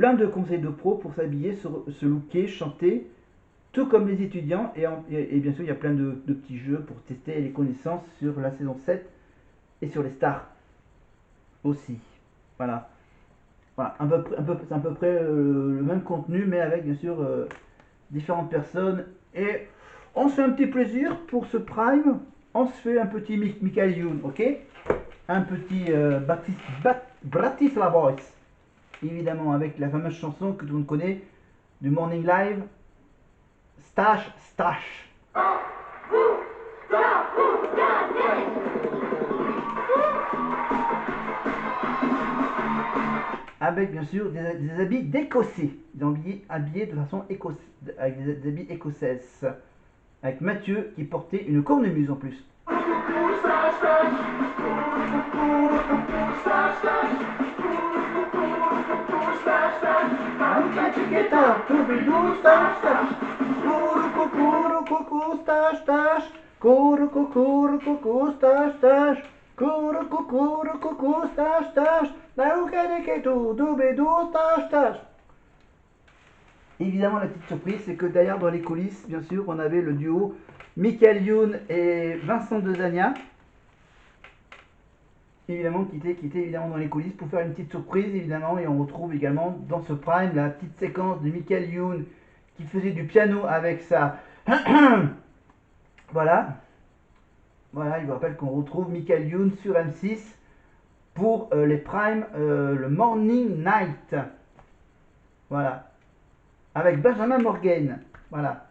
Plein de conseils de pro pour s'habiller, se looker, chanter, tout comme les étudiants. Et bien sûr, il y a plein de petits jeux pour tester les connaissances sur la saison 7 et sur les stars aussi. Voilà. Voilà, c'est à peu près le même contenu, mais avec bien sûr différentes personnes. Et on se fait un petit plaisir pour ce Prime. On se fait un petit Michael Youn, ok? Un petit Bratislava Boys. Évidemment, avec la fameuse chanson que tout le monde connaît du Morning Live, Stash Stash. Avec bien sûr des habits d'écossais, habillés de façon écossaise, avec des habits écossaises. Avec Mathieu qui portait une cornemuse en plus. Évidemment, la petite surprise, c'est que derrière, dans les coulisses, bien sûr, on avait le duo Michael Youn et Vincent Dezania. Évidemment, qui était évidemment dans les coulisses pour faire une petite surprise, évidemment. Et on retrouve également dans ce Prime la petite séquence de Michael Youn qui faisait du piano avec sa. Voilà. Voilà, il vous rappelle qu'on retrouve Michael Youn sur M6 pour les Prime, le Morning Night. Voilà. Avec Benjamin Morgan. Voilà.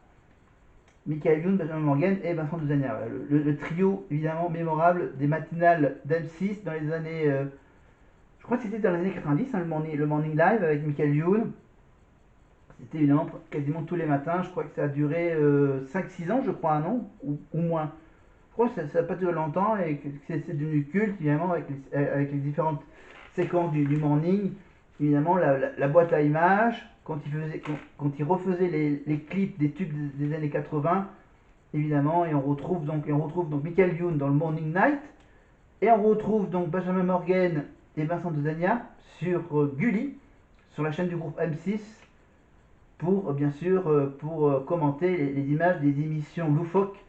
Michael Youn, Benjamin Morgan et Vincent Dezania. Voilà. Le trio évidemment mémorable des matinales d'M6 dans les années. Je crois que c'était dans les années 90, hein, le morning Live avec Michael Youn. C'était évidemment quasiment tous les matins. Je crois que ça a duré 5-6 ans, je crois, non ou moins. Je crois que ça n'a pas duré longtemps et que c'est devenu culte, évidemment, avec les différentes séquences du morning. Évidemment, la boîte à images, quand il refaisait les clips des tubes des années 80, évidemment, et on retrouve donc Michael Youn dans le Morning Night, et on retrouve donc Benjamin Morgan et Vincent Dezania sur Gulli, sur la chaîne du groupe M6, pour bien sûr pour commenter les images des émissions loufoques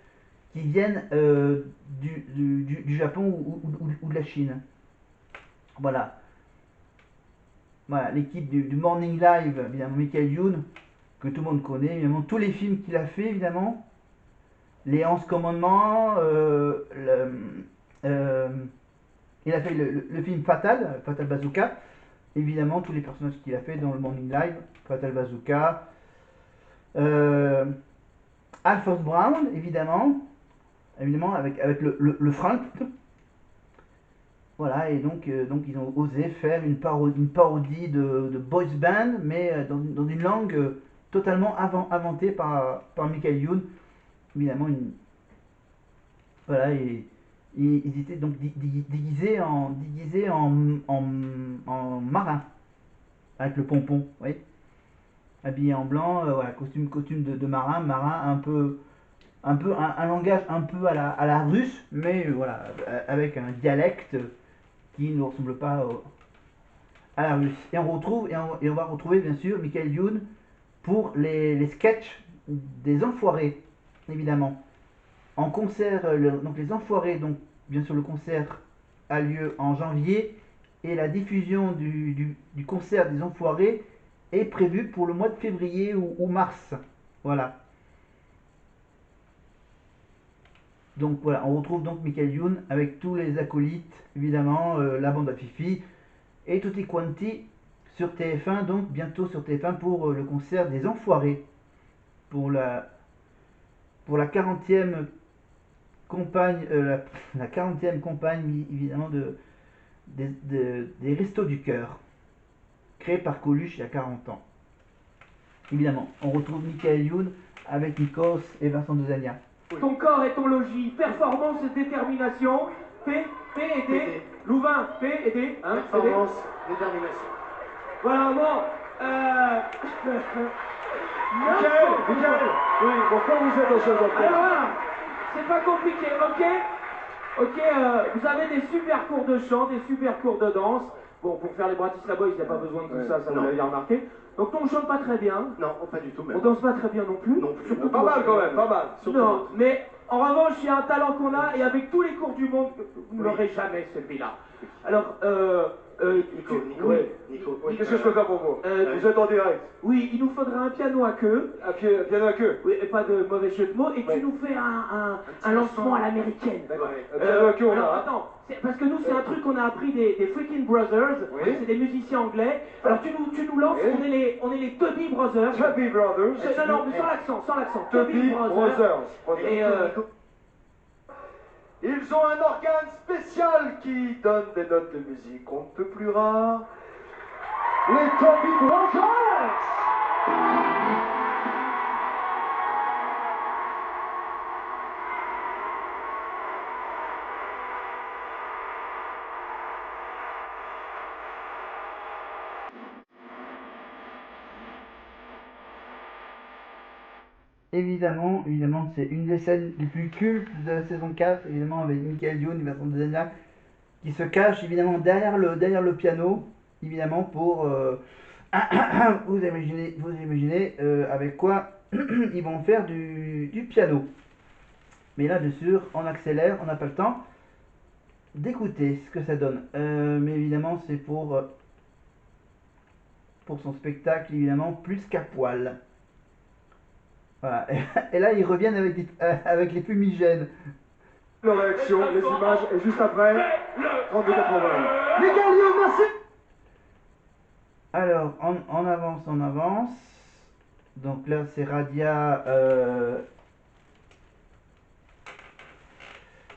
qui viennent du Japon ou de la Chine. Voilà. Voilà, l'équipe du Morning Live, évidemment, Michael Youn, que tout le monde connaît, évidemment, tous les films qu'il a fait, évidemment, les 11 commandements, il a fait le film Fatal, Fatal Bazooka, évidemment, tous les personnages qu'il a fait dans le Morning Live, Fatal Bazooka, Alphonse Brown, évidemment, avec le Frank. Voilà, et donc ils ont osé faire une parodie de boys band, mais dans une langue totalement inventée par Michael Youn. Évidemment, voilà, et ils étaient donc déguisés en marin, avec le pompon, oui. Habillés en blanc, voilà, costume de marin un langage un peu à la russe, mais voilà, avec un dialecte qui ne ressemble pas à la russe. Et on va retrouver bien sûr Michael Youn pour les sketchs des Enfoirés, évidemment. En concert, donc les Enfoirés, donc bien sûr le concert a lieu en janvier et la diffusion du concert des Enfoirés est prévue pour le mois de février ou mars. Voilà. Donc voilà, on retrouve donc Michael Youn avec tous les acolytes, évidemment, la bande à Fifi et tutti quanti sur TF1, donc bientôt sur TF1 pour le concert des Enfoirés, pour la 40e compagne, la 40e compagne évidemment des Restos du Cœur, créé par Coluche il y a 40 ans. Évidemment, on retrouve Michael Youn avec Nikos et Vincent Dezania. Ton corps est ton logis, performance et détermination, P et D, Louvain, P et D, hein, performance, détermination. Voilà, bon, Michael, oui, pourquoi vous êtes au second alors voilà, c'est pas compliqué, ok. Ok, vous avez des super cours de chant, des super cours de danse, Bon, pour faire les Bratislava Boys, il n'y a pas besoin de tout Ouais, ça, ça vous non. l'avez remarqué. Donc nous, on chante pas très bien, Non, pas du tout, même. on danse pas très bien non plus. Non plus. Surtout Pas toi. mal quand même, pas mal. Surtout Non, l'autre. mais en revanche, il y a un talent qu'on a, et avec tous les cours du monde, vous ne Oui. l'aurez jamais, celui-là. Alors, Nico, Nico, oui. Nico. Oui. Qu'est-ce que je peux faire pour vous? Vous êtes en direct. Oui, il nous faudra un piano à queue. Un piano à queue. Oui, et pas de mauvais jeu de mots, et Ouais. tu nous fais un lancement à l'américaine. D'accord. Un piano à queue, on alors, a. attends, parce que nous, c'est un truc qu'on a appris des Freaking Brothers, Oui. c'est des musiciens anglais. Alors, tu nous lances, Oui. on est les Tubby Brothers. Chubby Brothers. Non, mais sans l'accent. Tubby Brothers. Et Ils ont un organe spécial qui donne des notes de musique on ne peut plus rares. Les Tubby Brothers. Évidemment, c'est une des scènes les plus cultes de la saison 4, évidemment avec Michael Youn, Vincent Designac, qui se cache évidemment derrière le piano, évidemment pour vous imaginez avec quoi ils vont faire du piano. Mais là, bien sûr, on accélère, on n'a pas le temps d'écouter ce que ça donne. Mais évidemment, c'est pour son spectacle, évidemment, plus qu'à poil. Voilà. Et là, ils reviennent avec les fumigènes. La réaction, les images, et juste après, 32-80. Michael Youn, merci. Alors, on avance. Donc là, c'est Radia.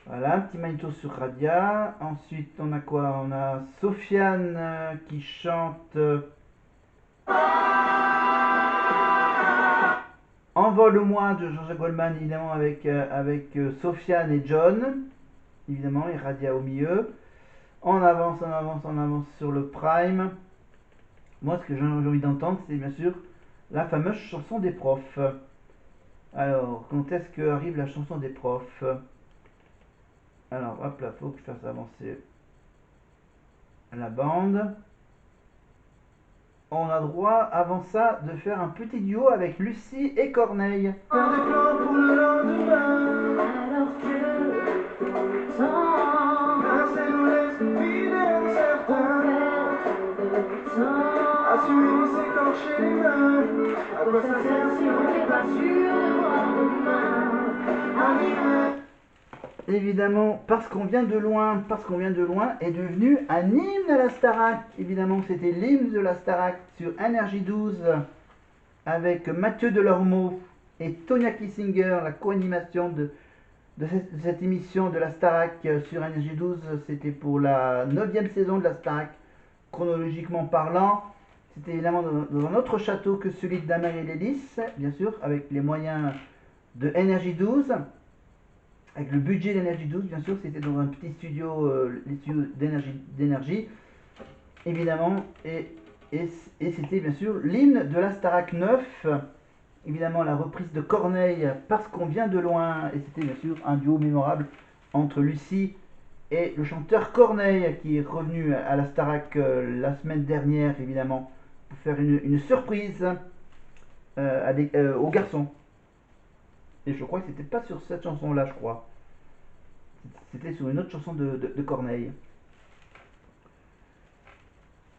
Voilà, un petit magnéto sur Radia. Ensuite, on a quoi? On a Sofiane qui chante Envole-moi de Jean-Jacques Goldman, évidemment, avec Sofiane et John. Évidemment, et Radia au milieu. On avance sur le Prime. Moi, ce que j'ai envie d'entendre, c'est bien sûr la fameuse chanson des profs. Alors, quand est-ce que arrive la chanson des profs? Alors, hop là, faut que je fasse avancer la bande. On a droit, avant ça, de faire un petit duo avec Lucie et Corneille. Faire des plans pour le lendemain. Alors que le temps Assez nous laisse vider certains. Assumer s'écorcher les mains. À quoi ça sert si on n'est pas sûr de voir demain arriver? Évidemment, parce qu'on vient de loin, est devenu un hymne de la Starac. Évidemment, c'était l'hymne de la Starac sur Énergie 12 avec Mathieu Delormeau et Tonya Kissinger, la co-animation de cette émission de la Starac sur Énergie 12. C'était pour la 9e saison de la Starac, chronologiquement parlant. C'était évidemment dans un autre château que celui de Damer et l'Hélice, bien sûr, avec les moyens de Énergie 12. Avec le budget d'Énergie 12, bien sûr, c'était dans un petit studio, les studios d'énergie, évidemment, et c'était bien sûr l'hymne de la Starac 9, évidemment la reprise de Corneille, parce qu'on vient de loin, et c'était bien sûr un duo mémorable entre Lucie et le chanteur Corneille, qui est revenu à la Starac la semaine dernière, évidemment, pour faire une surprise aux garçons. Et je crois que c'était pas sur cette chanson-là, je crois. C'était sur une autre chanson de Corneille.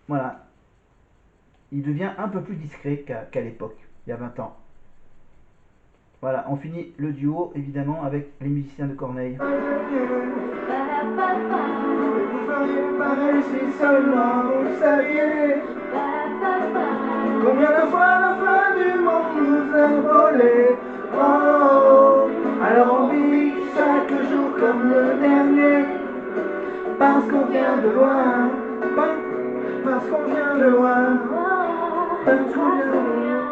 Voilà. Il devient un peu plus discret qu'à l'époque, il y a 20 ans. Voilà, on finit le duo, évidemment, avec les musiciens de Corneille. Vous feriez pareil si seulement vous le saviez. Combien de fois la fin du monde nous a volé. Oh, alors on vit chaque jour comme le dernier. Parce qu'on vient de loin. Parce qu'on vient de loin. Parce qu'on vient de loin.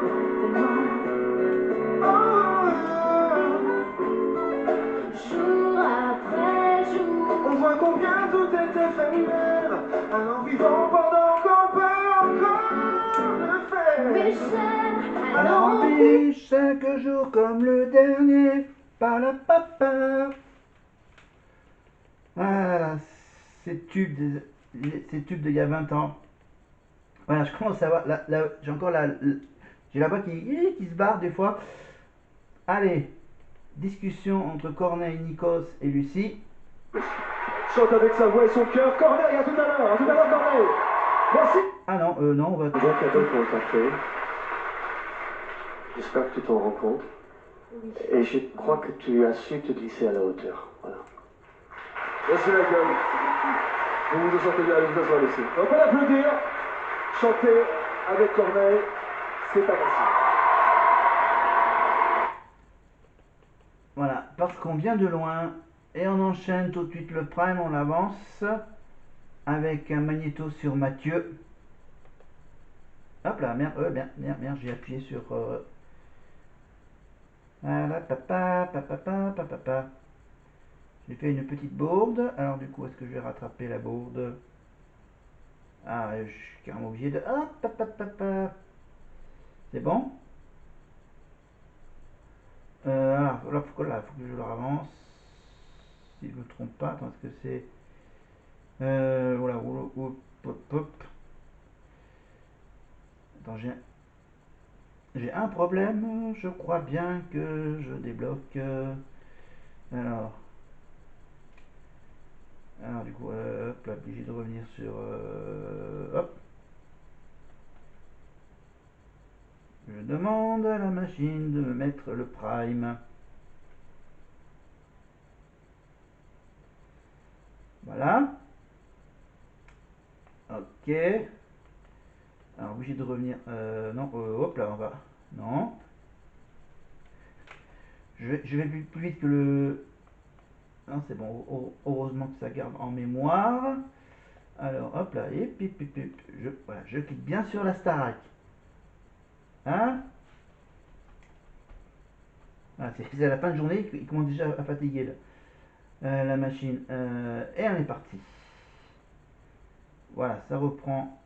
jour après jour. On voit combien tout est éphémère, alors vivons pendant qu'on peut encore le faire. Mais cher, Alors on vit chaque jour comme le dernier. Par la papa. Voilà, ces tubes ces tubes d'il y a 20 ans. Voilà, je commence à voir. J'ai encore j'ai la voix qui se barre des fois. Allez, discussion entre Corneille, Nikos et Lucie. Chante avec sa voix et son cœur. Corneille, à tout à l'heure. À tout à l'heure, Corneille. Merci. Ah non, non, on va. Je t'appelle pour le café. J'espère que tu t'en rends compte. Oui. Et je crois que tu as su te glisser à la hauteur. Voilà. Merci la gueule. Vous vous sentez bien, allez vous asseoir ici. On peut l'applaudir. Chanter avec Corneille, c'est pas facile. Voilà, parce qu'on vient de loin et on enchaîne tout de suite le prime, on avance avec un magnéto sur Mathieu. Hop là, merde, merde, j'ai appuyé sur. Voilà, papa. J'ai fait une petite bourde. Alors du coup, est-ce que je vais rattraper la bourde? Ah, je suis carrément obligé de. Hop. C'est bon? Alors, là, faut que je le avance. Si je ne me trompe pas, attends, est-ce que c'est. Voilà, hop. Attends, j'ai un problème. Je crois bien que je débloque. Alors. Alors, du coup, hop, là, obligé de revenir sur. Hop. Je demande à la machine de me mettre le prime. Voilà. Ok. Alors, obligé de revenir. Non, hop là, on va. Non. Je vais plus vite que le. Non, c'est bon. Heureusement que ça garde en mémoire. Alors, hop là. Et voilà, je clique bien sur la Starac. Hein? Voilà, c'est à la fin de journée, il commence déjà à fatiguer là. La machine. Et on est parti. Voilà, ça reprend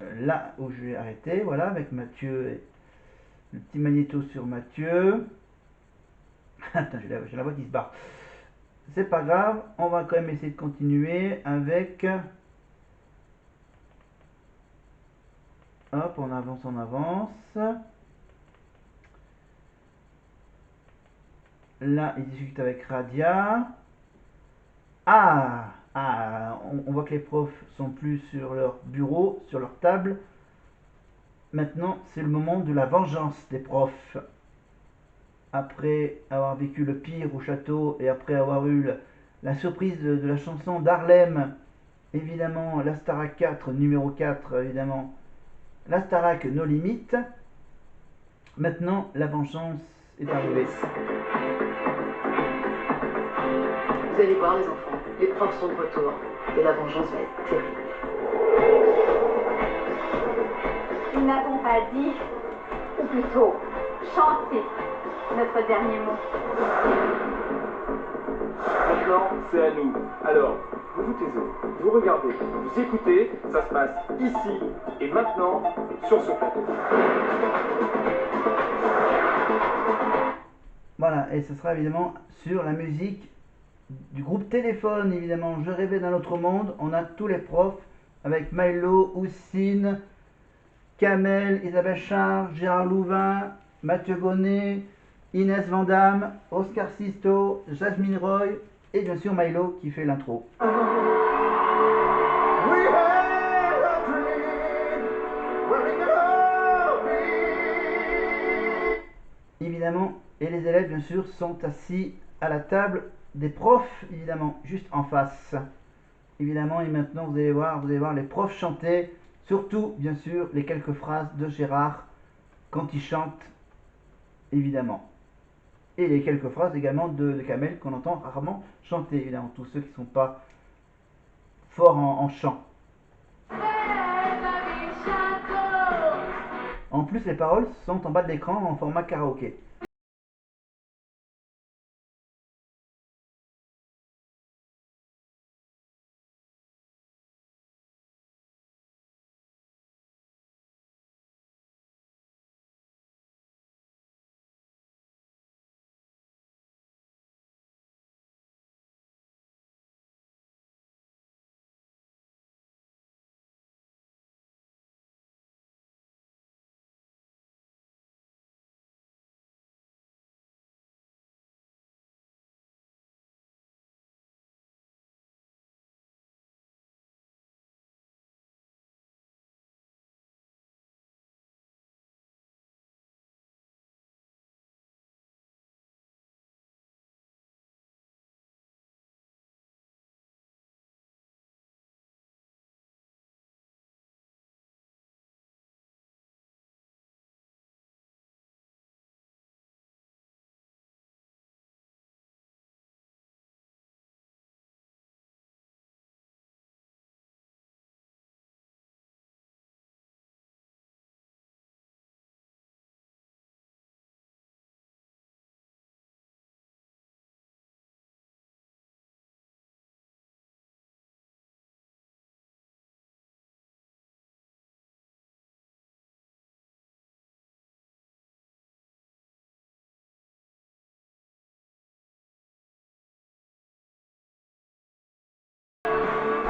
là où je vais arrêter. Voilà, avec Mathieu et le petit magnéto sur Mathieu. Attends, j'ai la voix qui se barre. C'est pas grave, on va quand même essayer de continuer avec. Hop, on avance. Là, il discute avec Radia. On voit que les profs sont plus sur leur bureau, sur leur table. Maintenant, c'est le moment de la vengeance des profs. Après avoir vécu le pire au château et après avoir eu la surprise de la chanson d'Harlem, évidemment, la Starac 4, numéro 4, évidemment, la Starac nos limites. Maintenant, la vengeance est arrivée. Vous allez voir les enfants, les profs sont de retour et la vengeance va être terrible. Nous n'avons pas dit, ou plutôt chanté, notre dernier mot. Maintenant, c'est à nous. Alors, vous vous taisez, vous regardez, vous écoutez, ça se passe ici et maintenant sur ce plateau. Voilà, et ce sera évidemment sur la musique du groupe Téléphone, évidemment. Je rêvais d'un autre monde. On a tous les profs avec Milo, Houssine, Kamel, Isabelle Charles, Gérard Louvain, Mathieu Bonnet, Inès Vandamme, Oscar Sisto, Jasmine Roy et bien sûr Milo qui fait l'intro. Évidemment, et les élèves bien sûr sont assis à la table des profs, évidemment, juste en face. Évidemment, et maintenant vous allez voir les profs chanter, surtout bien sûr les quelques phrases de Gérard quand il chante, évidemment. Et les quelques phrases également de Kamel qu'on entend rarement chanter, évidemment, tous ceux qui ne sont pas forts en chant. En plus, les paroles sont en bas de l'écran en format karaoké.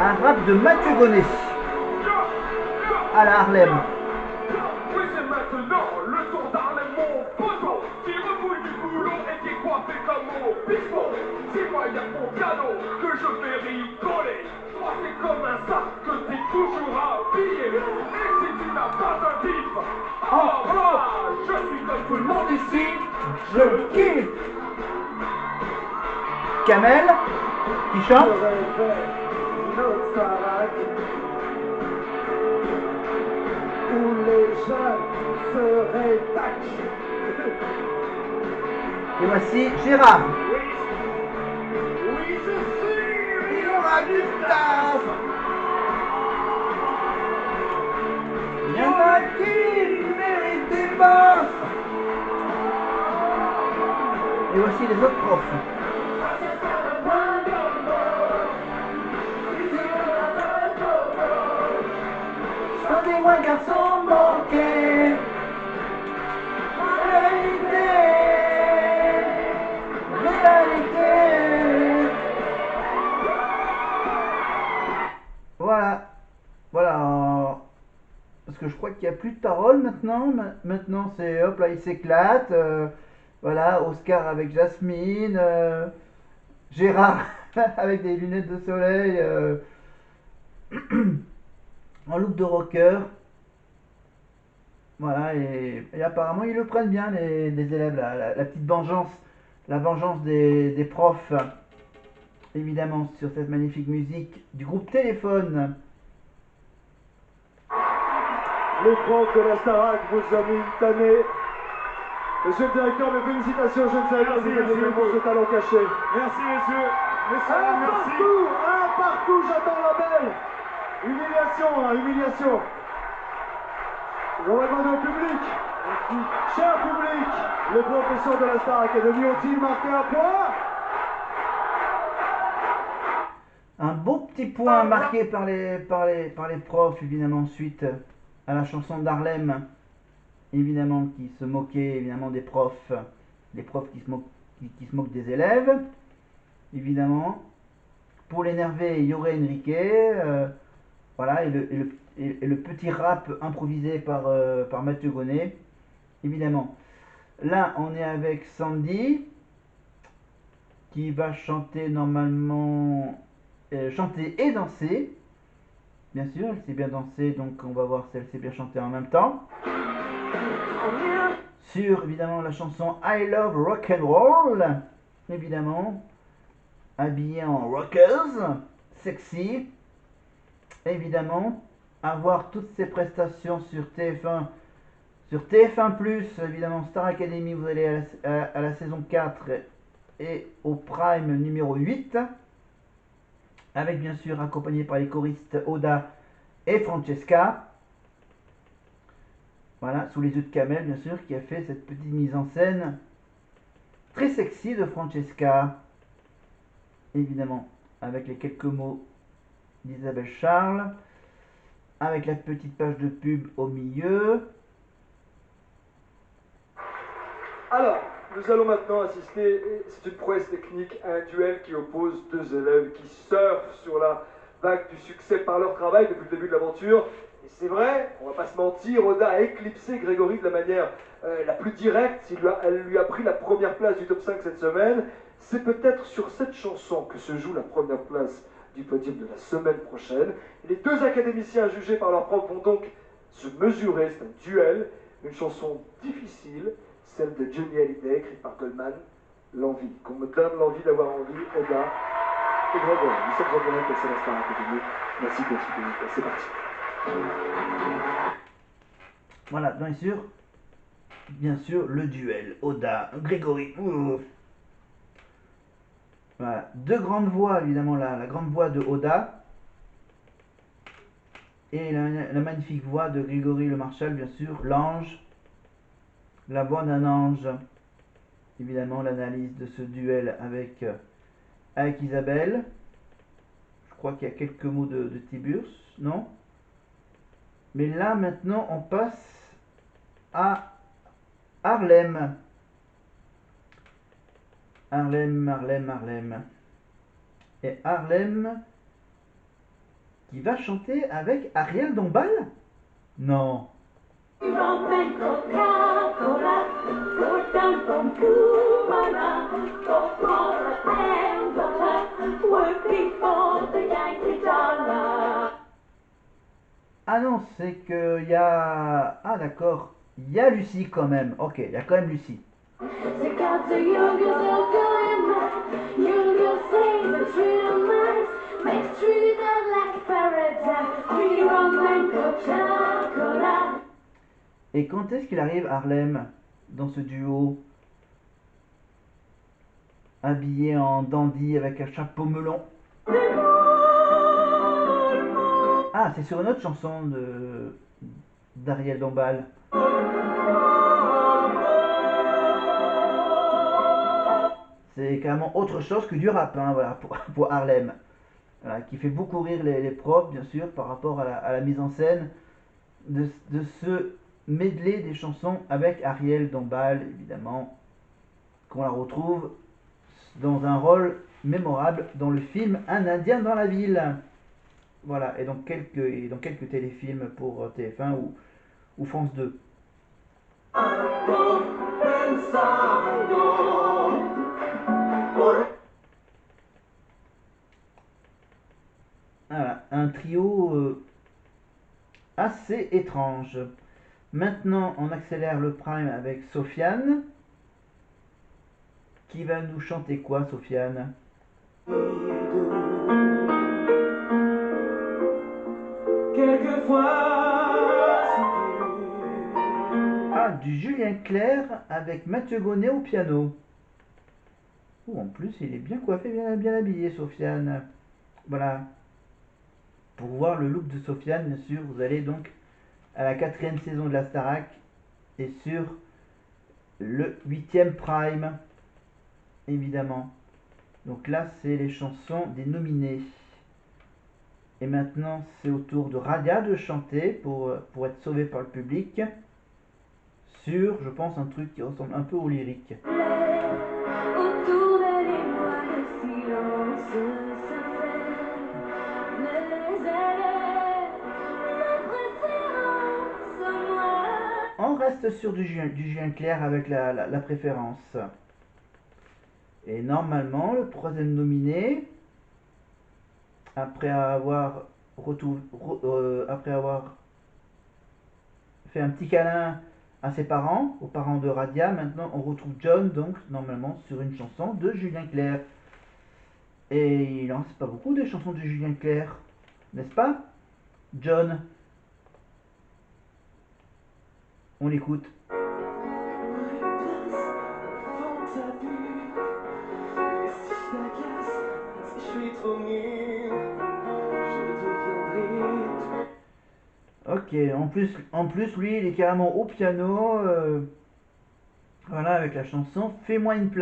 un rap de Mathieu Gonnet à la Harlem. Oui, c'est maintenant le tour d'Harlem, mon poteau, qui rebouille du boulot et qui est coiffé comme mon piston. C'est pas y'a mon cadeau que je fais rigoler. Toi, c'est comme un sac que t'es toujours habillé. Et si tu n'as pas un bif, oh, bah, je suis comme tout le monde ici, Je kiffe. Kamel qui chante. Où les jeunes seraient tac. Et voici Gérard. Oui, je suis. Il aura du taf. Il y en a qui ne méritaient pas. Et voici les autres profs. Chantez-moi garçon manqué. Réalité. Réalité. Voilà. Voilà. Parce que je crois qu'il n'y a plus de paroles maintenant. Maintenant c'est hop là, il s'éclate. Voilà, Oscar avec Jasmine. Gérard avec des lunettes de soleil. En look de rocker. Voilà, et apparemment ils le prennent bien les élèves, la petite vengeance, la vengeance des profs, évidemment, sur cette magnifique musique du groupe Téléphone. Les profs de la Starac vous ont mis une tannée. Monsieur le directeur, mes félicitations, je ne savais pas que vous aviez également ce talent caché. Merci messieurs. Un partout, j'attends la belle. Humiliation, hein, humiliation. On va demander au public. Cher public, les professeurs de la Star Academy ont-ils marqué un point? Un beau petit point marqué par les profs, évidemment, suite à la chanson d'Harlem, évidemment, qui se moquait évidemment des profs, les profs qui se moquent des élèves, évidemment. Pour l'énerver, il y aurait Enrique, voilà, et le petit rap improvisé par Mathieu Gonnet, évidemment. Là, on est avec Sandy, qui va chanter normalement, chanter et danser. Bien sûr, elle sait bien danser, donc on va voir si elle sait bien chanter en même temps. Sur, évidemment, la chanson I Love Rock and Roll, évidemment. Habillée en rockers, sexy. Évidemment, avoir toutes ces prestations sur TF1, évidemment, Star Academy, vous allez à la saison 4 et au Prime numéro 8, avec bien sûr accompagné par les choristes Oda et Francesca. Voilà, sous les yeux de Kamel, bien sûr, qui a fait cette petite mise en scène très sexy de Francesca. Évidemment, avec les quelques mots d'Isabelle Charles, avec la petite page de pub au milieu. Alors, nous allons maintenant assister, c'est une prouesse technique, à un duel qui oppose deux élèves qui surfent sur la vague du succès par leur travail depuis le début de l'aventure. Et c'est vrai, on va pas se mentir, Oda a éclipsé Grégory de la manière la plus directe. Elle lui a pris la première place du top 5 cette semaine. C'est peut-être sur cette chanson que se joue la première place du podium de la semaine prochaine. Les deux académiciens jugés par leur propre vont donc se mesurer, c'est un duel, une chanson difficile, celle de Johnny Hallyday, écrite par Goldman, l'envie, qu'on me donne l'envie d'avoir envie, Oda et Grégory. Nous sommes en direct à la Star Academy. Merci de votre fidélité, c'est parti. Voilà, bien sûr, le duel, Oda, Grégory. Voilà, deux grandes voix, évidemment, la grande voix de Oda et la magnifique voix de Grégory Le Marchal, bien sûr, l'ange, la voix d'un ange. Évidemment, l'analyse de ce duel avec Isabelle. Je crois qu'il y a quelques mots de Tiburce, non? Mais là, maintenant, on passe à Harlem. Harlem. Et Harlem, qui va chanter avec Ariel Dombal? Non. Ah non, c'est que il y a... Ah d'accord, il y a Lucie quand même. Ok, il y a quand même Lucie. Et quand est-ce qu'il arrive Harlem dans ce duo? Habillé en dandy avec un chapeau melon. Ah, c'est sur une autre chanson de d'Ariel Dombal. C'est carrément autre chose que du rap, hein, voilà, pour Harlem. Voilà, qui fait beaucoup rire les profs, bien sûr, par rapport à la mise en scène de ce medley des chansons avec Ariel Dombal, évidemment, qu'on la retrouve dans un rôle mémorable dans le film Un Indien dans la ville. Voilà, et dans quelques téléfilms pour TF1 ou France 2. Voilà, un trio assez étrange. Maintenant, on accélère le prime avec Sofiane. Qui va nous chanter quoi, Sofiane? Ah, du Julien Clerc avec Mathieu Gonnet au piano. Oh, en plus, il est bien coiffé, bien habillé, Sofiane. Voilà. Pour voir le look de Sofiane, bien sûr, vous allez donc à la 4e saison de la Starac et sur le 8e prime, évidemment. Donc là, c'est les chansons des nominés. Et maintenant, c'est au tour de Radia de chanter pour être sauvé par le public sur, je pense, un truc qui ressemble un peu au lyrique. On reste sur du Julien Clerc avec la préférence. Et normalement, le 3e nominé, après avoir fait un petit câlin à ses parents, aux parents de Radia, maintenant on retrouve John, donc normalement sur une chanson de Julien Clerc. Et il en reste pas beaucoup des chansons de Julien Clerc, n'est-ce pas, John? On l'écoute. Ok, en plus lui il est carrément au piano, voilà, avec la chanson Fais-moi une place.